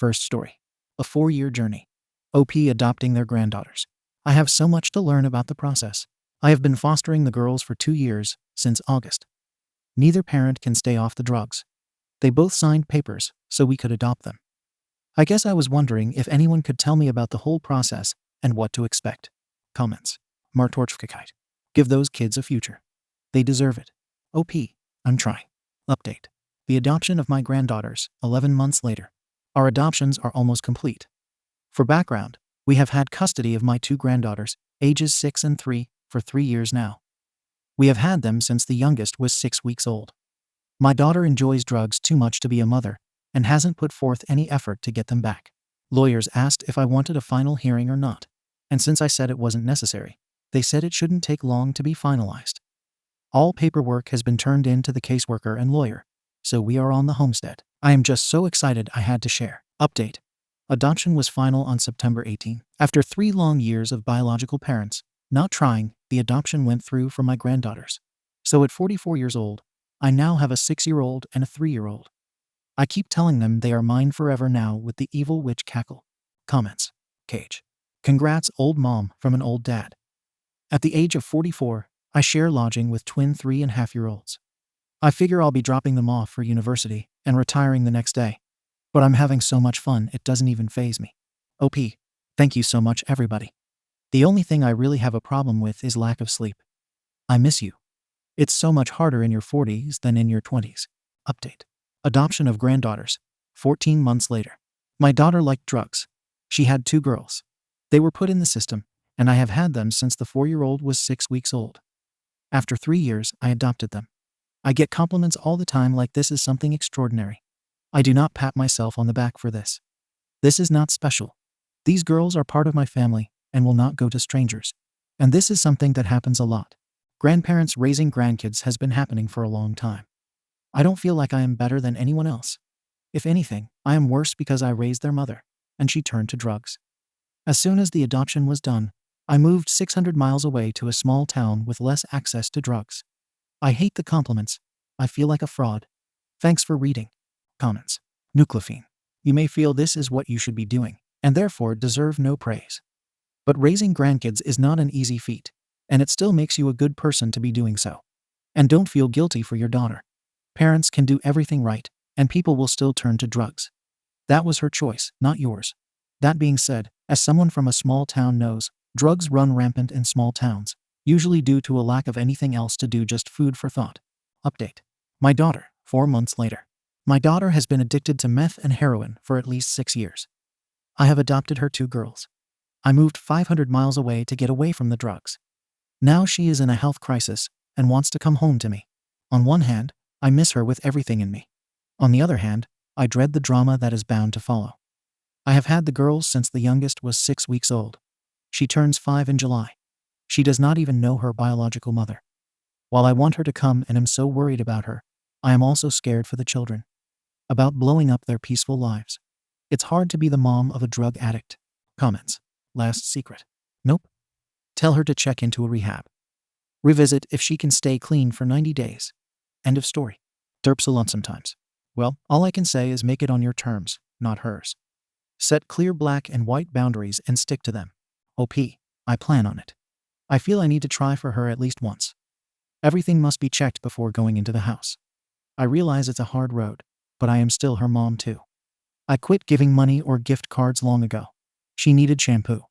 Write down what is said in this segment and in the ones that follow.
First story. A 4-year journey. OP adopting their granddaughters. I have so much to learn about the process. I have been fostering the girls for 2 years, since August. Neither parent can stay off the drugs. They both signed papers, so we could adopt them. I guess I was wondering if anyone could tell me about the whole process and what to expect. Comments. Martorchkite. Give those kids a future. They deserve it. OP. I'm trying. Update. The adoption of my granddaughters, 11 months later. Our adoptions are almost complete. For background, we have had custody of my 2 granddaughters, ages 6 and 3, for 3 years now. We have had them since the youngest was 6 weeks old. My daughter enjoys drugs too much to be a mother and hasn't put forth any effort to get them back. Lawyers asked if I wanted a final hearing or not, and since I said it wasn't necessary, they said it shouldn't take long to be finalized. All paperwork has been turned in to the caseworker and lawyer, so we are on the homestead. I am just so excited I had to share. Update. Adoption was final on September 18. After 3 long years of biological parents not trying, the adoption went through for my granddaughters. So at 44 years old, I now have a 6-year-old and a 3-year-old. I keep telling them they are mine forever now with the evil witch cackle. Comments. Cage. Congrats, old mom, from an old dad. At the age of 44, I share lodging with twin 3.5-year-olds. I figure I'll be dropping them off for university and retiring the next day. But I'm having so much fun it doesn't even faze me. OP. Thank you so much, everybody. The only thing I really have a problem with is lack of sleep. I miss you. It's so much harder in your 40s than in your 20s. Update. Adoption of granddaughters. 14 months later. My daughter liked drugs. She had 2 girls. They were put in the system, and I have had them since the 4-year-old was 6 weeks old. After 3 years, I adopted them. I get compliments all the time like this is something extraordinary. I do not pat myself on the back for this. This is not special. These girls are part of my family and will not go to strangers. And this is something that happens a lot. Grandparents raising grandkids has been happening for a long time. I don't feel like I am better than anyone else. If anything, I am worse because I raised their mother, and she turned to drugs. As soon as the adoption was done, I moved 600 miles away to a small town with less access to drugs. I hate the compliments. I feel like a fraud. Thanks for reading. Comments. Nucleophene. You may feel this is what you should be doing, and therefore deserve no praise. But raising grandkids is not an easy feat, and it still makes you a good person to be doing so. And don't feel guilty for your daughter. Parents can do everything right, and people will still turn to drugs. That was her choice, not yours. That being said, as someone from a small town knows, drugs run rampant in small towns, usually due to a lack of anything else to do, just food for thought. Update. My daughter, 4 months later. My daughter has been addicted to meth and heroin for at least 6 years. I have adopted her 2 girls. I moved 500 miles away to get away from the drugs. Now she is in a health crisis and wants to come home to me. On one hand, I miss her with everything in me. On the other hand, I dread the drama that is bound to follow. I have had the girls since the youngest was 6 weeks old. She turns 5 in July. She does not even know her biological mother. While I want her to come and am so worried about her, I am also scared for the children. About blowing up their peaceful lives. It's hard to be the mom of a drug addict. Comments. Last secret. Nope. Tell her to check into a rehab. Revisit if she can stay clean for 90 days. End of story. Derps a lot sometimes. Well, all I can say is make it on your terms, not hers. Set clear black and white boundaries and stick to them. OP. I plan on it. I feel I need to try for her at least once. Everything must be checked before going into the house. I realize it's a hard road, but I am still her mom too. I quit giving money or gift cards long ago. She needed shampoo.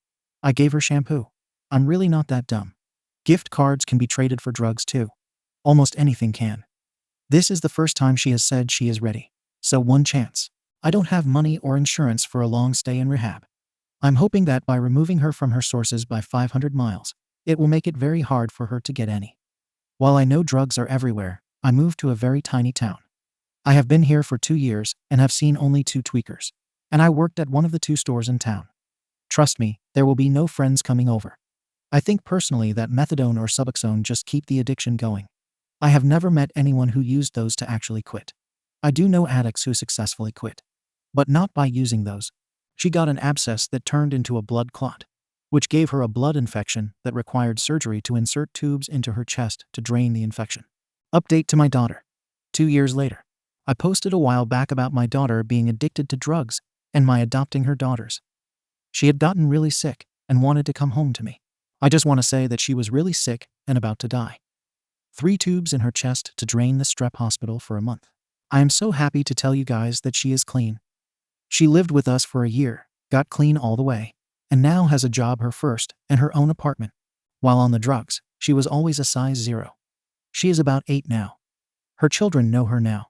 I gave her shampoo. I'm really not that dumb. Gift cards can be traded for drugs too. Almost anything can. This is the first time she has said she is ready. So one chance. I don't have money or insurance for a long stay in rehab. I'm hoping that by removing her from her sources by 500 miles, it will make it very hard for her to get any. While I know drugs are everywhere, I moved to a very tiny town. I have been here for 2 years and have seen only 2 tweakers, and I worked at one of the 2 stores in town. Trust me, there will be no friends coming over. I think personally that methadone or Suboxone just keep the addiction going. I have never met anyone who used those to actually quit. I do know addicts who successfully quit, but not by using those. She got an abscess that turned into a blood clot, which gave her a blood infection that required surgery to insert tubes into her chest to drain the infection. Update to my daughter. 2 years later. I posted a while back about my daughter being addicted to drugs and my adopting her daughters. She had gotten really sick and wanted to come home to me. I just want to say that she was really sick and about to die. 3 tubes in her chest to drain the strep hospital for a month. I am so happy to tell you guys that she is clean. She lived with us for a year, got clean all the way, and now has a job, her first, and her own apartment. While on the drugs, she was always a size 0. She is about 8 now. Her children know her now.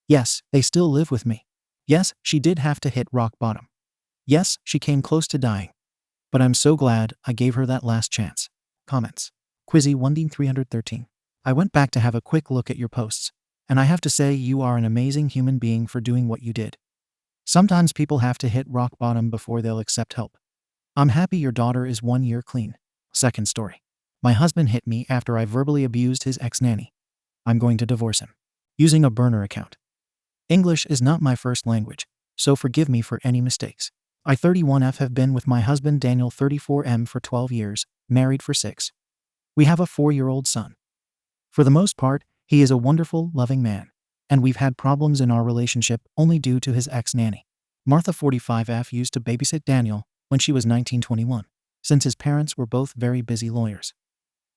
Yes, they still live with me. Yes, she did have to hit rock bottom. Yes, she came close to dying. But I'm so glad I gave her that last chance. Comments. Quizzy 1D313. I went back to have a quick look at your posts, and I have to say you are an amazing human being for doing what you did. Sometimes people have to hit rock bottom before they'll accept help. I'm happy your daughter is 1 year clean. Second story. My husband hit me after I verbally abused his ex-nanny. I'm going to divorce him. Using a burner account. English is not my first language, so forgive me for any mistakes. I 31F have been with my husband Daniel 34M for 12 years, married for 6. We have a 4-year-old son. For the most part, he is a wonderful, loving man, and we've had problems in our relationship only due to his ex-nanny. Martha 45F used to babysit Daniel when she was 19-21, since his parents were both very busy lawyers.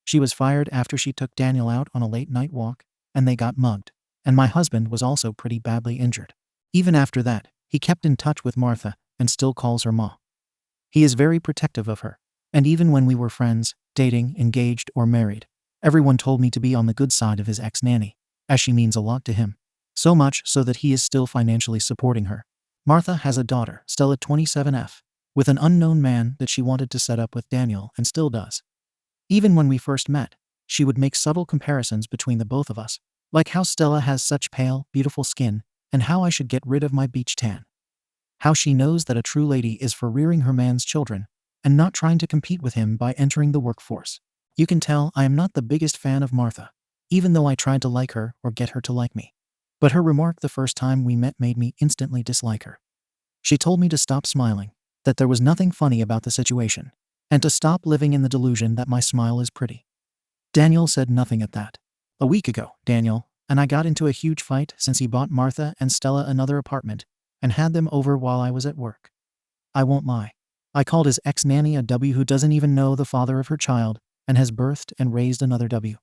She was fired after she took Daniel out on a late-night walk, and they got mugged, and my husband was also pretty badly injured. Even after that, he kept in touch with Martha and still calls her Ma. He is very protective of her, and even when we were friends, dating, engaged, or married, everyone told me to be on the good side of his ex-nanny, as she means a lot to him. So much so that he is still financially supporting her. Martha has a daughter, Stella 27F, with an unknown man that she wanted to set up with Daniel and still does. Even when we first met, she would make subtle comparisons between the both of us, like how Stella has such pale, beautiful skin, and how I should get rid of my beach tan. How she knows that a true lady is for rearing her man's children, and not trying to compete with him by entering the workforce. You can tell I am not the biggest fan of Martha, even though I tried to like her or get her to like me. But her remark the first time we met made me instantly dislike her. She told me to stop smiling, that there was nothing funny about the situation, and to stop living in the delusion that my smile is pretty. Daniel said nothing at that. A week ago, Daniel and I got into a huge fight since he bought Martha and Stella another apartment and had them over while I was at work. I won't lie. I called his ex-nanny a W who doesn't even know the father of her child and has birthed and raised another W.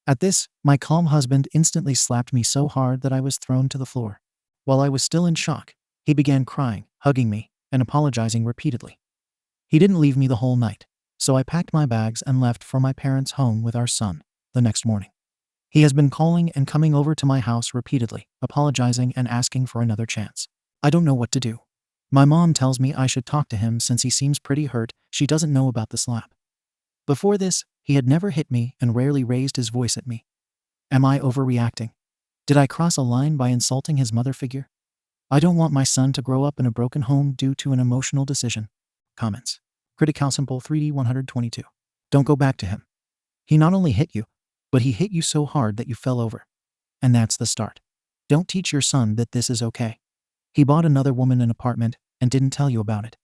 At this, my calm husband instantly slapped me so hard that I was thrown to the floor. While I was still in shock, he began crying, hugging me, and apologizing repeatedly. He didn't leave me the whole night, so I packed my bags and left for my parents' home with our son the next morning. He has been calling and coming over to my house repeatedly, apologizing and asking for another chance. I don't know what to do. My mom tells me I should talk to him since he seems pretty hurt. She doesn't know about the slap. Before this, he had never hit me and rarely raised his voice at me. Am I overreacting? Did I cross a line by insulting his mother figure? I don't want my son to grow up in a broken home due to an emotional decision. Comments. Critical Simple 3D 122. Don't go back to him. He not only hit you, but he hit you so hard that you fell over. And that's the start. Don't teach your son that this is okay. He bought another woman an apartment and didn't tell you about it.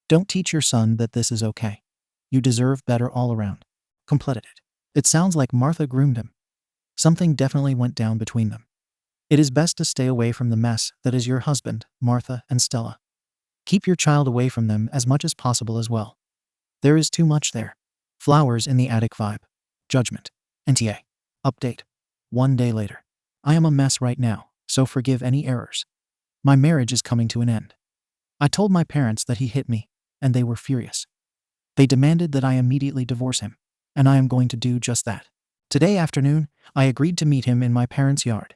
Don't teach your son that this is okay. You deserve better all around. Completed it. It sounds like Martha groomed him. Something definitely went down between them. It is best to stay away from the mess that is your husband, Martha and Stella. Keep your child away from them as much as possible as well. There is too much there. Flowers in the attic vibe. Judgment. NTA. Update. 1 day later. I am a mess right now, so forgive any errors. My marriage is coming to an end. I told my parents that he hit me, and they were furious. They demanded that I immediately divorce him, and I am going to do just that. Today afternoon, I agreed to meet him in my parents' yard.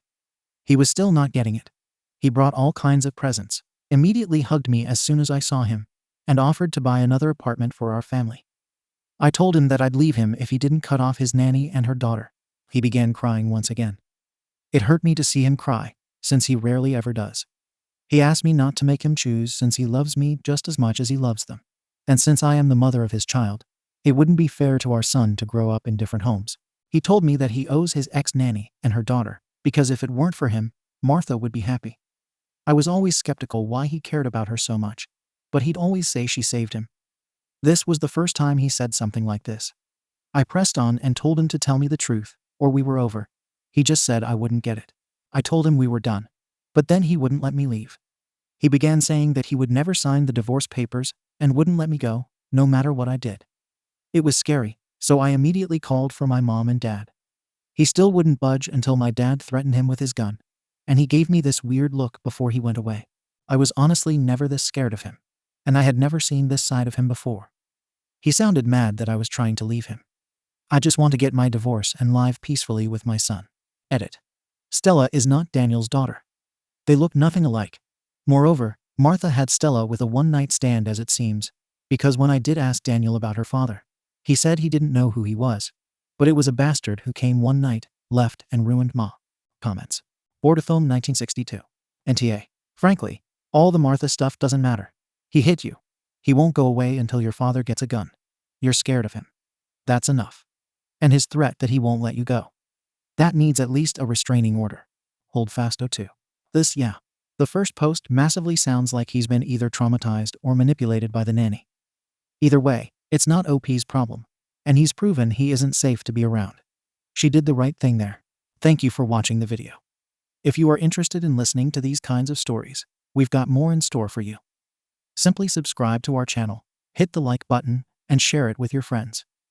He was still not getting it. He brought all kinds of presents, immediately hugged me as soon as I saw him, and offered to buy another apartment for our family. I told him that I'd leave him if he didn't cut off his nanny and her daughter. He began crying once again. It hurt me to see him cry, since he rarely ever does. He asked me not to make him choose since he loves me just as much as he loves them. And since I am the mother of his child, it wouldn't be fair to our son to grow up in different homes. He told me that he owes his ex-nanny and her daughter, because if it weren't for him, Martha would be happy. I was always skeptical why he cared about her so much, but he'd always say she saved him. This was the first time he said something like this. I pressed on and told him to tell me the truth, or we were over. He just said I wouldn't get it. I told him we were done, but then he wouldn't let me leave. He began saying that he would never sign the divorce papers and wouldn't let me go, no matter what I did. It was scary, so I immediately called for my mom and dad. He still wouldn't budge until my dad threatened him with his gun, and he gave me this weird look before he went away. I was honestly never this scared of him, and I had never seen this side of him before. He sounded mad that I was trying to leave him. I just want to get my divorce and live peacefully with my son. Edit. Stella is not Daniel's daughter. They look nothing alike. Moreover, Martha had Stella with a one-night stand as it seems, because when I did ask Daniel about her father, he said he didn't know who he was, but it was a bastard who came one night, left, and ruined Ma. Comments. Bordathome 1962. NTA. Frankly, all the Martha stuff doesn't matter. He hit you. He won't go away until your father gets a gun. You're scared of him. That's enough. And his threat that he won't let you go. That needs at least a restraining order. Hold fast, O2. This, yeah. The first post massively sounds like he's been either traumatized or manipulated by the nanny. Either way, it's not OP's problem, and he's proven he isn't safe to be around. She did the right thing there. Thank you for watching the video. If you are interested in listening to these kinds of stories, we've got more in store for you. Simply subscribe to our channel, hit the like button, and share it with your friends.